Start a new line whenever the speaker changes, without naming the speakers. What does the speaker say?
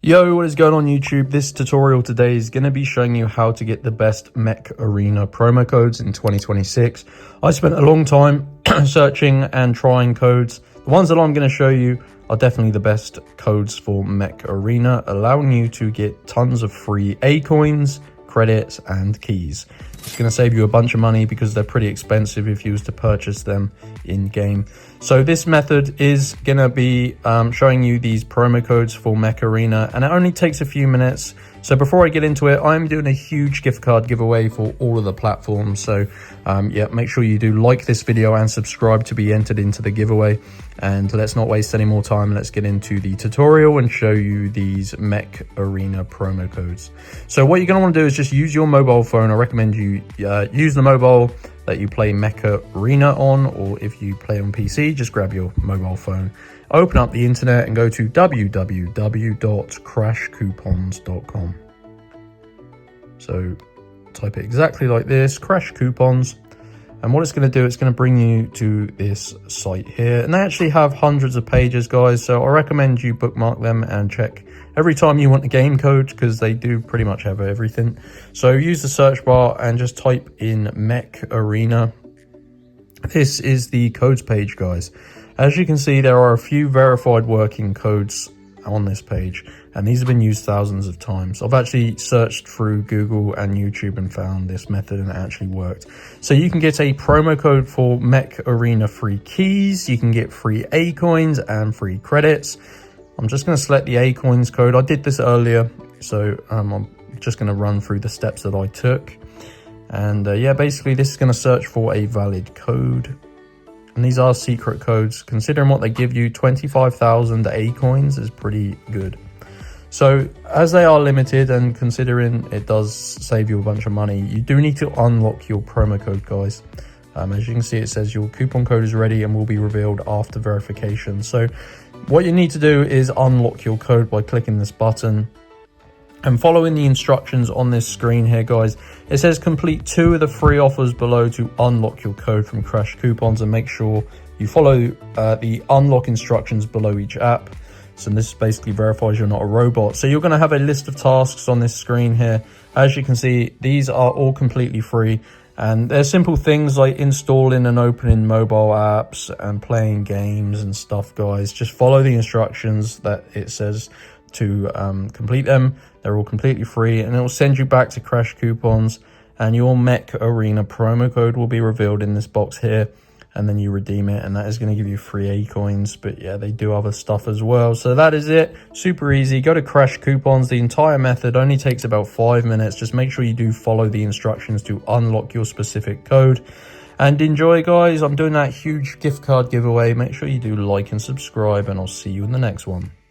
Yo, what is going on YouTube? This tutorial today is going to be showing you how to get the best Mech Arena promo codes in 2026. I spent a long time searching and trying codes. The ones that I'm going to show you are definitely the best codes for Mech Arena, allowing you to get tons of free A coins, credits and keys. It's going to save you a bunch of money because they're pretty expensive if you was to purchase them in game. So this method is going to be showing you these promo codes for Mech Arena, and it only takes a few minutes. So before I get into it, I'm doing a huge gift card giveaway for all of the platforms. So yeah, make sure you do like this video and subscribe to be entered into the giveaway. And let's not waste any more time. Let's get into the tutorial and show you these Mech Arena promo codes. So what you're going to want to do is just use your mobile phone. I recommend you use the mobile that you play Mech Arena on, or if you play on PC, just grab your mobile phone, open up the internet and go to www.crashcoupons.com. So type it exactly like this, Crash Coupons, and what it's going to do, it's going to bring you to this site here, and they actually have hundreds of pages, guys, so I recommend you bookmark them and check every time you want a game code, because they do pretty much have everything. So use the search bar and just type in Mech Arena. This is the codes page, guys. As you can see, there are a few verified working codes on this page, and these have been used thousands of times. I've actually searched through Google and YouTube and found this method, and it actually worked. So you can get a promo code for Mech Arena free keys, you can get free A coins and free credits. I'm just going to select the A coins code. I did this earlier, so I'm just going to run through the steps that I took. And yeah, basically this is going to search for a valid code. And these are secret codes. Considering what they give you, 25,000 A coins is pretty good. So as they are limited, and considering it does save you a bunch of money, you do need to unlock your promo code, guys. As you can see, it says your coupon code is ready and will be revealed after verification. So what you need to do is unlock your code by clicking this button and following the instructions on this screen here, guys. It says complete 2 of the free offers below to unlock your code from Crash Coupons, and make sure you follow the unlock instructions below each app. So this basically verifies you're not a robot. So you're going to have a list of tasks on this screen here. As you can see, these are all completely free, and they're simple things like installing and opening mobile apps and playing games and stuff, guys. Just follow the instructions that it says to complete them. They're all completely free, and it will send you back to Crash Coupons, and your Mech Arena promo code will be revealed in this box here, and then you redeem it, and that is going to give you free A coins. But yeah, they do other stuff as well. So that is it. Super easy. Go to Crash Coupons. The entire method only takes about 5 minutes. Just make sure you do follow the instructions to unlock your specific code. And enjoy, guys. I'm doing that huge gift card giveaway. Make sure you do like and subscribe, and I'll see you in the next one.